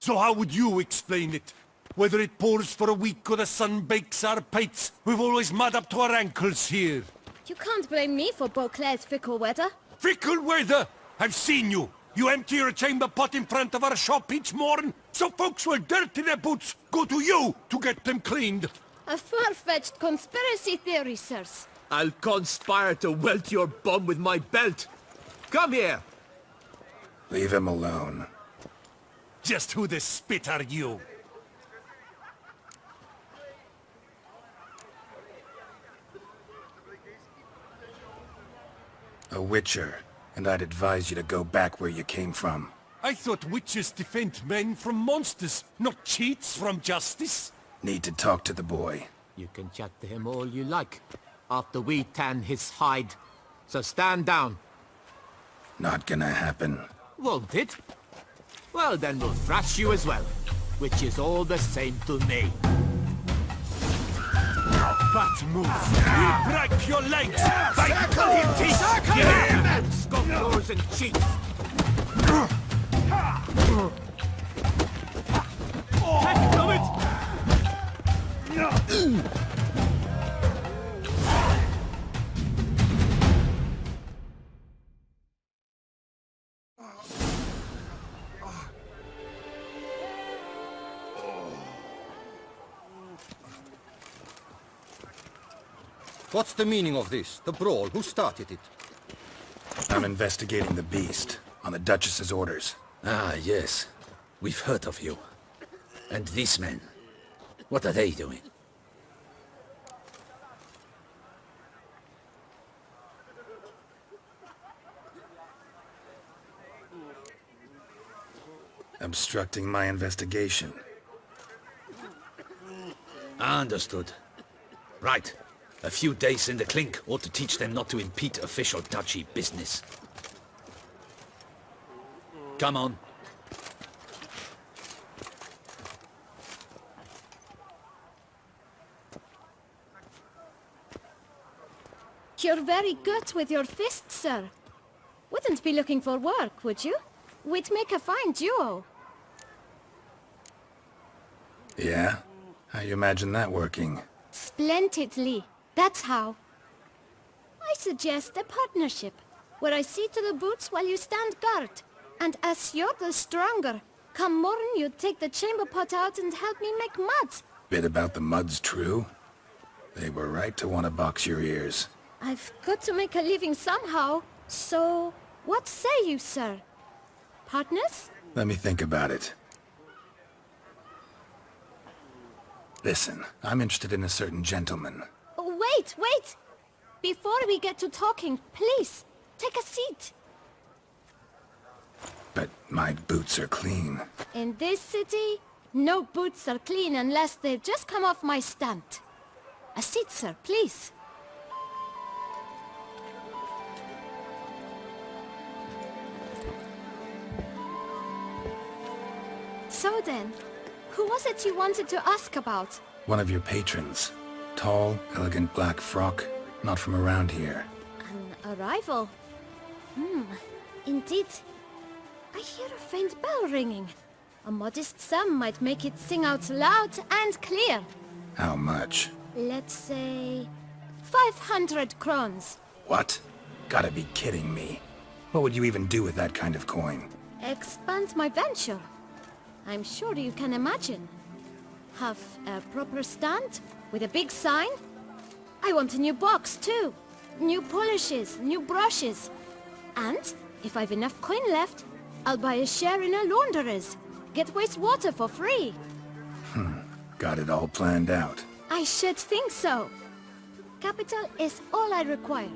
So how would you explain it? Whether it pours for a week or the sun bakes our pates, we've always mud up to our ankles here. You can't blame me for Beauclair's fickle weather. Fickle weather? I've seen you. You empty your chamber pot in front of our shop each morn, so folks will dirty their boots, go to you to get them cleaned. A far-fetched conspiracy theory, sirs. I'll conspire to welt your bum with my belt. Come here. Leave him alone. Just who the spit are you? A witcher, and I'd advise you to go back where you came from. I thought witches defend men from monsters, not cheats from justice. Need to talk to the boy. You can chat to him all you like, after we tan his hide. So stand down. Not gonna happen. Won't it? Well, then we'll thrash you as well, which is all the same to me. Bad move. We'll break your legs. Bite your teeth. Yeah. Scofflaws and cheats. What's the meaning of this? The brawl? Who started it? I'm investigating the beast, on the Duchess's orders. Ah, yes. We've heard of you. And these men, what are they doing? Obstructing my investigation. Understood. Right. A few days in the clink ought to teach them not to impede official duchy business. Come on. You're very good with your fists, sir. Wouldn't be looking for work, would you? We'd make a fine duo. Yeah? How you imagine that working? Splendidly. That's how. I suggest a partnership, where I see to the boots while you stand guard. And as you're the stronger, come morn you take the chamber pot out and help me make muds. Bit about the mud's true? They were right to want to box your ears. I've got to make a living somehow, so what say you, sir? Partners? Let me think about it. Listen, I'm interested in a certain gentleman. Wait! Before we get to talking, please, take a seat. But my boots are clean. In this city, no boots are clean unless they just come off my stand. A seat, sir, please. So then, who was it you wanted to ask about? One of your patrons. Tall, elegant black frock. Not from around here. An arrival? Indeed. I hear a faint bell ringing. A modest sum might make it sing out loud and clear. How much? Let's say 500 crowns. What? Gotta be kidding me. What would you even do with that kind of coin? Expand my venture. I'm sure you can imagine. Have a proper stand with a big sign. I want a new box too. New polishes, new brushes. And if I've enough coin left, I'll buy a share in a launderer's. Get wastewater for free. Got it all planned out. I should think so. Capital is all I require.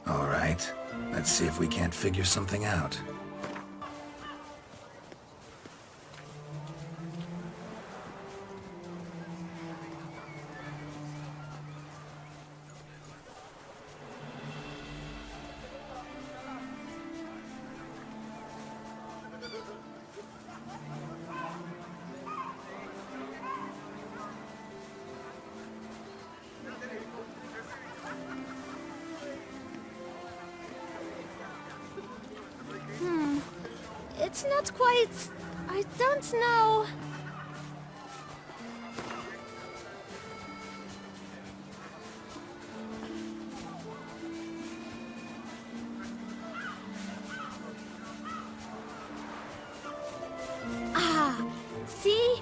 All right. Let's see if we can't figure something out. It's not quite... I don't know... Ah, see?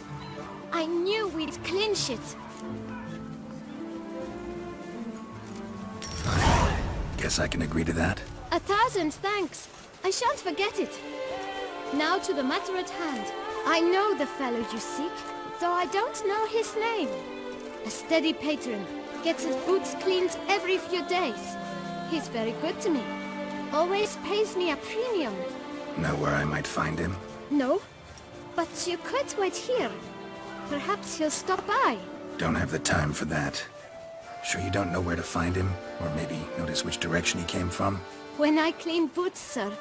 I knew we'd clinch it. Fine. Guess I can agree to that. 1,000 thanks. I shan't forget it. Now to the matter at hand. I know the fellow you seek, though I don't know his name. A steady patron. Gets his boots cleaned every few days. He's very good to me. Always pays me a premium. Know where I might find him? No, but you could wait here. Perhaps he'll stop by. Don't have the time for that. Sure you don't know where to find him? Or maybe notice which direction he came from? When I clean boots, sir,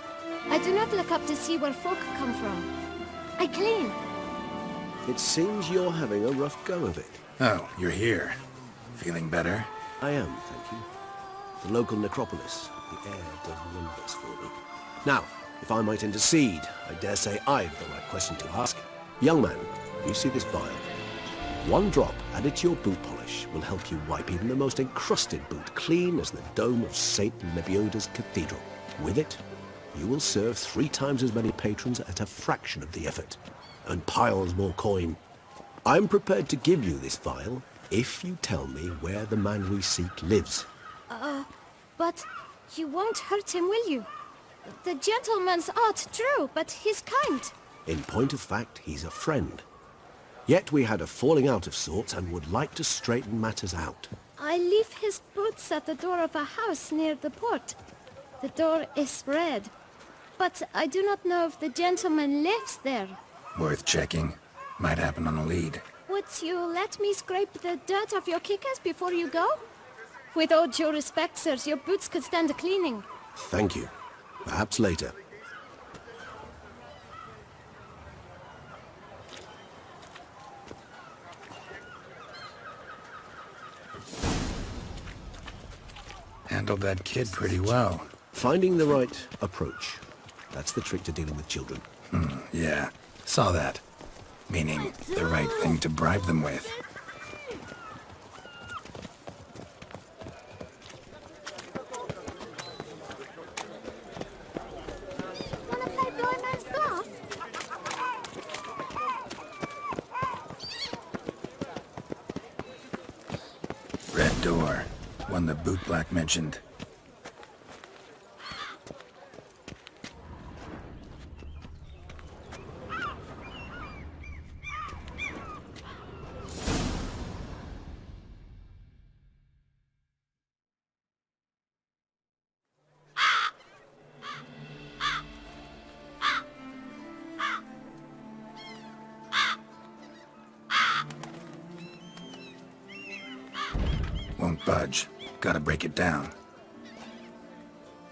I do not look up to see where folk come from. I clean. It seems you're having a rough go of it. Oh, you're here. Feeling better? I am, thank you. The local necropolis. The air does wonders for me. Now, if I might intercede, I dare say I've the right question to ask. Young man, you see this vial? One drop added to your boot polish will help you wipe even the most encrusted boot clean as the dome of St. Lebioda's cathedral. With it, you will serve 3 times as many patrons at a fraction of the effort, and piles more coin. I'm prepared to give you this vial if you tell me where the man we seek lives. But you won't hurt him, will you? The gentleman's odd, true, but he's kind. In point of fact, he's a friend. Yet we had a falling out of sorts and would like to straighten matters out. I leave his boots at the door of a house near the port. The door is red, but I do not know if the gentleman lives there. Worth checking. Might happen on a lead. Would you let me scrape the dirt off your kickers before you go? With all due respect, sirs, your boots could stand a cleaning. Thank you. Perhaps later. Handled that kid pretty well. Finding the right approach. That's the trick to dealing with children. Yeah, saw that. Meaning, the right thing to bribe them with. Wanna play blind man's bluff? Red door. One the bootblack mentioned. Won't budge. Gotta break it down.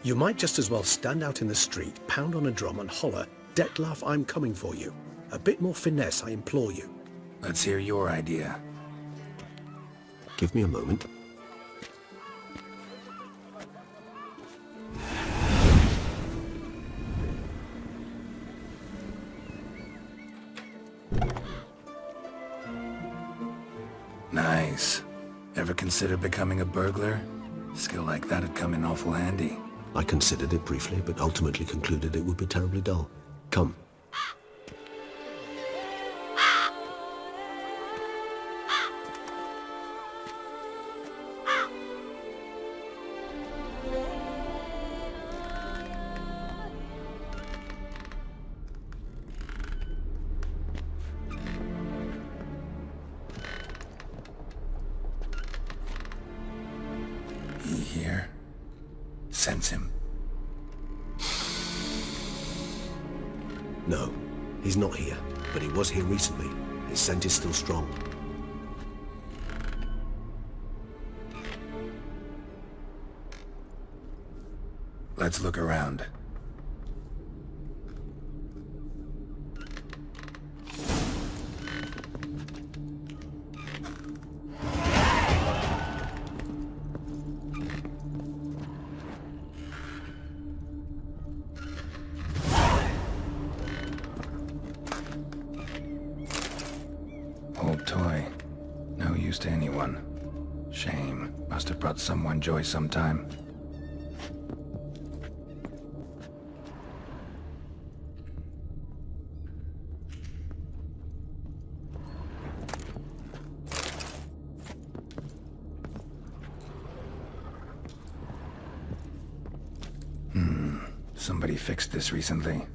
You might just as well stand out in the street, pound on a drum and holler, "Detlef, I'm coming for you." A bit more finesse, I implore you. Let's hear your idea. Give me a moment. Nice. Ever consider becoming a burglar? Skill like that'd come in awful handy. I considered it briefly, but ultimately concluded it would be terribly dull. Come. He here? Sense him. No, he's not here, but he was here recently. His scent is still strong. Let's look around. Old toy. No use to anyone. Shame. Must have brought someone joy sometime. Somebody fixed this recently.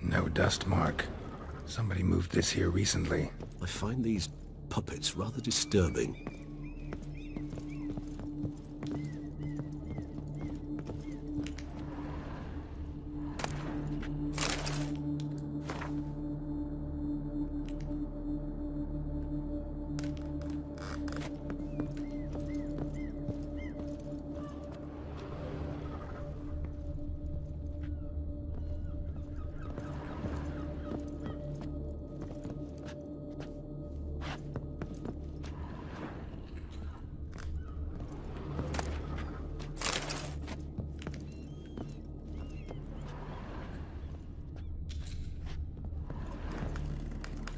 No dust mark. Somebody moved this here recently. I find these puppets rather disturbing.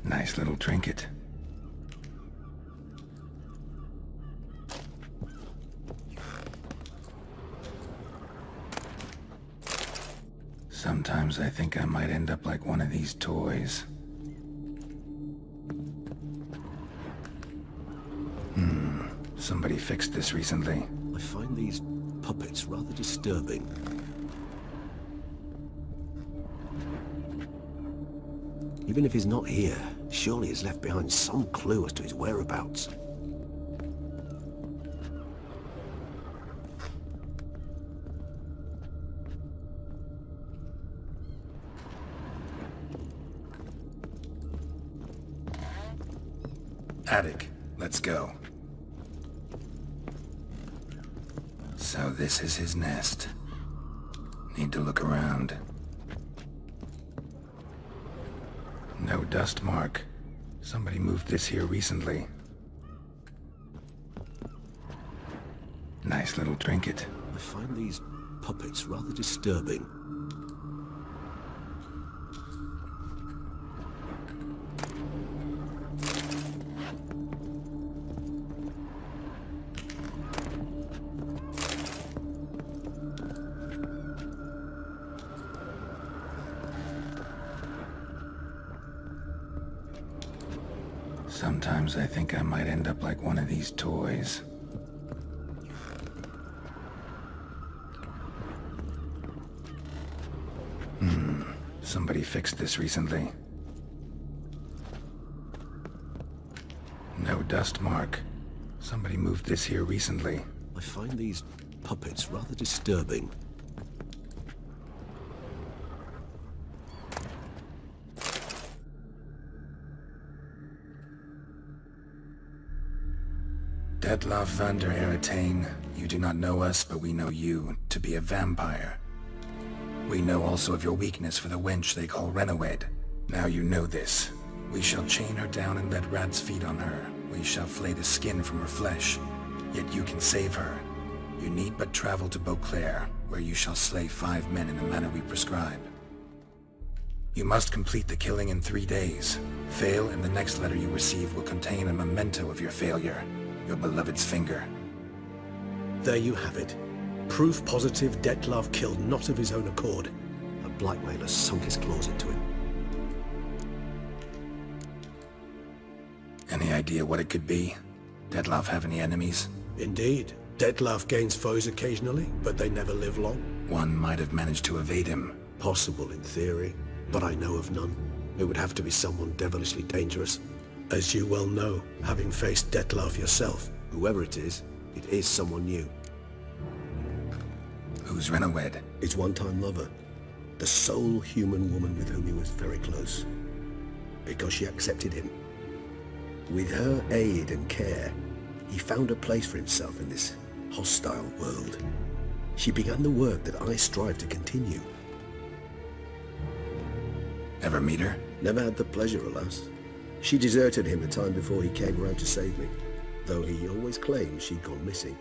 Nice little trinket. Sometimes I think I might end up like one of these toys. Somebody fixed this recently. I find these puppets rather disturbing. Even if he's not here, surely he's left behind some clue as to his whereabouts. Attic, let's go. So this is his nest. Need to look around. No dust mark. Somebody moved this here recently. Nice little trinket. I find these puppets rather disturbing. Sometimes I think I might end up like one of these toys. Somebody fixed this recently. No dust mark. Somebody moved this here recently. I find these puppets rather disturbing. Detlav van der Eretain, you do not know us, but we know you to be a vampire. We know also of your weakness for the wench they call Renawed. Now you know this. We shall chain her down and let rats feed on her. We shall flay the skin from her flesh. Yet you can save her. You need but travel to Beauclair, where you shall slay 5 men in the manner we prescribe. You must complete the killing in 3 days. Fail, and the next letter you receive will contain a memento of your failure. Your beloved's finger. There you have it. Proof positive Detlav killed not of his own accord. A blackmailer sunk his claws into him. Any idea what it could be? Detlav have any enemies? Indeed. Detlav gains foes occasionally, but they never live long. One might have managed to evade him. Possible in theory, but I know of none. It would have to be someone devilishly dangerous. As you well know, having faced Detlav yourself. Whoever it is someone new. Who's Renawed? His one-time lover. The sole human woman with whom he was very close. Because she accepted him. With her aid and care, he found a place for himself in this hostile world. She began the work that I strive to continue. Ever meet her? Never had the pleasure, alas. She deserted him a time before he came round to save me, though he always claimed she'd gone missing.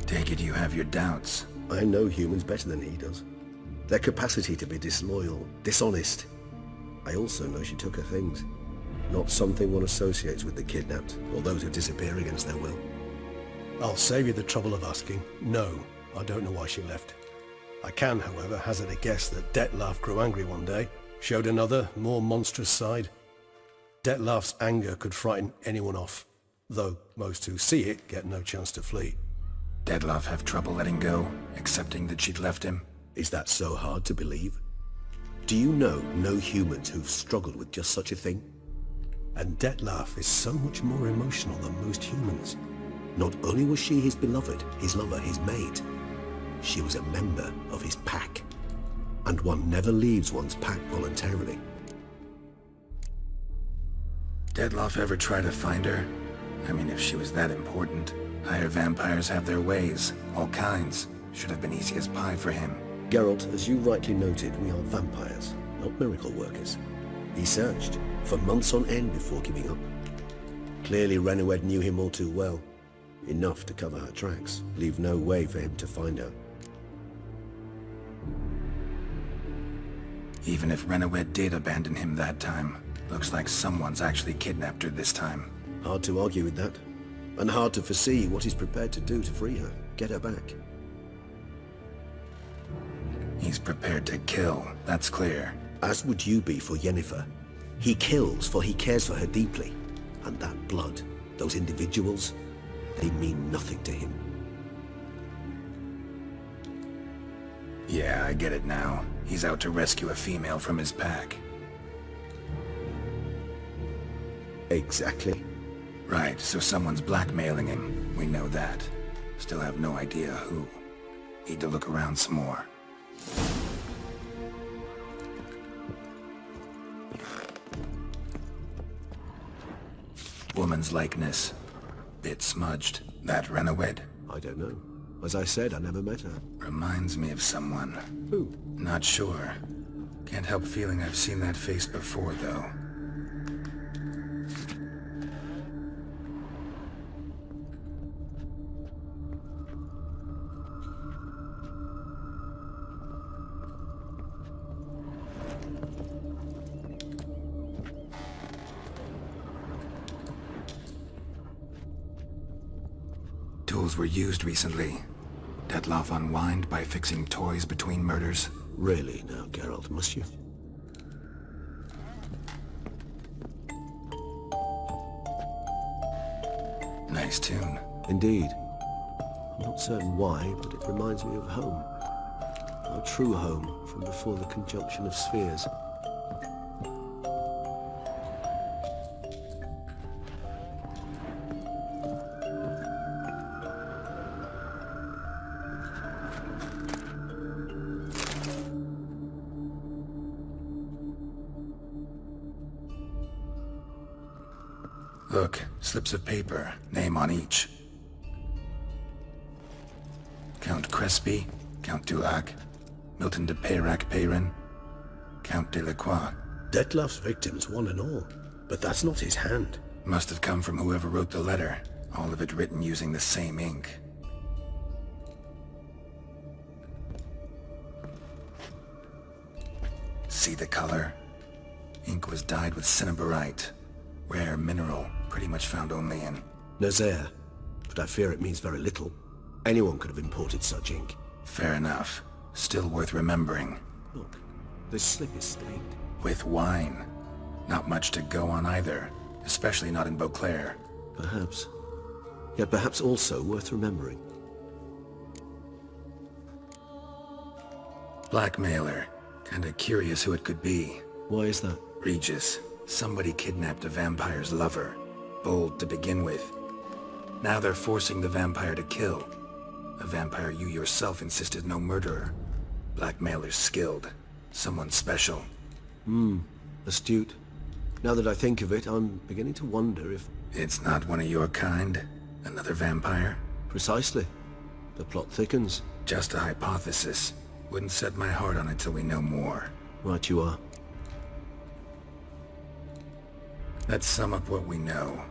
Take it you have your doubts. I know humans better than he does. Their capacity to be disloyal, dishonest. I also know she took her things. Not something one associates with the kidnapped, or those who disappear against their will. I'll save you the trouble of asking. No, I don't know why she left. I can, however, hazard a guess that Detlef grew angry one day, showed another, more monstrous side. Detlef's anger could frighten anyone off, though most who see it get no chance to flee. Detlef have trouble letting go, accepting that she'd left him? Is that so hard to believe? Do you know no humans who've struggled with just such a thing? And Detlef is so much more emotional than most humans. Not only was she his beloved, his lover, his mate, she was a member of his pack. And one never leaves one's pack voluntarily. Detlef ever try to find her? I mean, if she was that important. Higher vampires have their ways, all kinds. Should have been easy as pie for him. Geralt, as you rightly noted, we are vampires, not miracle workers. He searched, for months on end before giving up. Clearly Renowed knew him all too well. Enough to cover her tracks, leave no way for him to find her. Even if Renowed did abandon him that time, looks like someone's actually kidnapped her this time. Hard to argue with that. And hard to foresee what he's prepared to do to free her, get her back. He's prepared to kill, that's clear. As would you be for Yennefer. He kills for he cares for her deeply. And that blood, those individuals, they mean nothing to him. Yeah, I get it now. He's out to rescue a female from his pack. Exactly. Right, so someone's blackmailing him. We know that. Still have no idea who. Need to look around some more. Woman's likeness. Bit smudged. That Renowed? I don't know. As I said, I never met her. Reminds me of someone. Who? Not sure. Can't help feeling I've seen that face before, though. Tools were used recently. Detlef unwind by fixing toys between murders. Really now, Geralt, must you? Nice tune. Indeed. I'm not certain why, but it reminds me of home. Our true home from before the conjunction of spheres. Look, slips of paper, name on each. Count Crespi, Count Dulac, Milton de Peyrac-Peyrin, Count Delacroix. Detlef's victims, one and all. But that's not his hand. Must have come from whoever wrote the letter. All of it written using the same ink. See the color? Ink was dyed with cinnabarite. Rare mineral, pretty much found only in... Nazaire, but I fear it means very little. Anyone could have imported such ink. Fair enough. Still worth remembering. Look, this slip is stained. With wine. Not much to go on either, especially not in Beauclair. Perhaps. Yet perhaps also worth remembering. Blackmailer. Kinda curious who it could be. Why is that? Regis. Somebody kidnapped a vampire's lover. Bold to begin with. Now they're forcing the vampire to kill. A vampire you yourself insisted no murderer. Blackmailer's skilled. Someone special. Astute. Now that I think of it, I'm beginning to wonder if... It's not one of your kind? Another vampire? Precisely. The plot thickens. Just a hypothesis. Wouldn't set my heart on it till we know more. Right you are. Let's sum up what we know.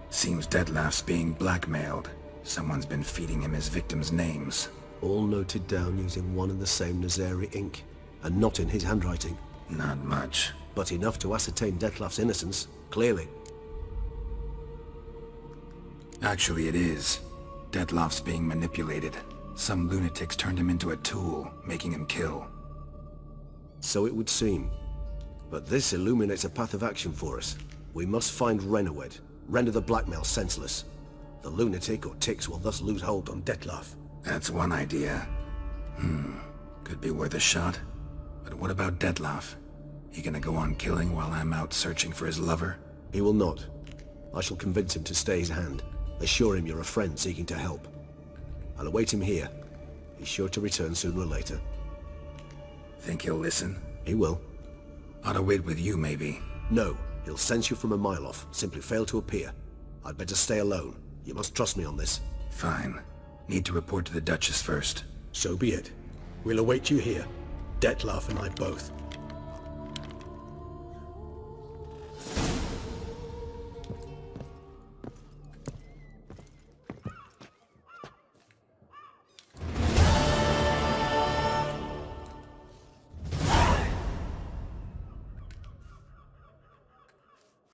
Seems Detlef's being blackmailed. Someone's been feeding him his victims' names. All noted down using one and the same Nazari ink, and not in his handwriting. Not much. But enough to ascertain Detlef's innocence, clearly. Actually, it is. Detlef's being manipulated. Some lunatics turned him into a tool, making him kill. So it would seem. But this illuminates a path of action for us. We must find Renowed, render the blackmail senseless. The lunatic or ticks will thus lose hold on Detlef. That's one idea. Could be worth a shot. But what about Detlef? He gonna go on killing while I'm out searching for his lover? He will not. I shall convince him to stay his hand. Assure him you're a friend seeking to help. I'll await him here. He's sure to return sooner or later. Think he'll listen? He will. Ought to wait with you, maybe. No, he'll sense you from a mile off. Simply fail to appear. I'd better stay alone. You must trust me on this. Fine. Need to report to the Duchess first. So be it. We'll await you here. Detlef and I both.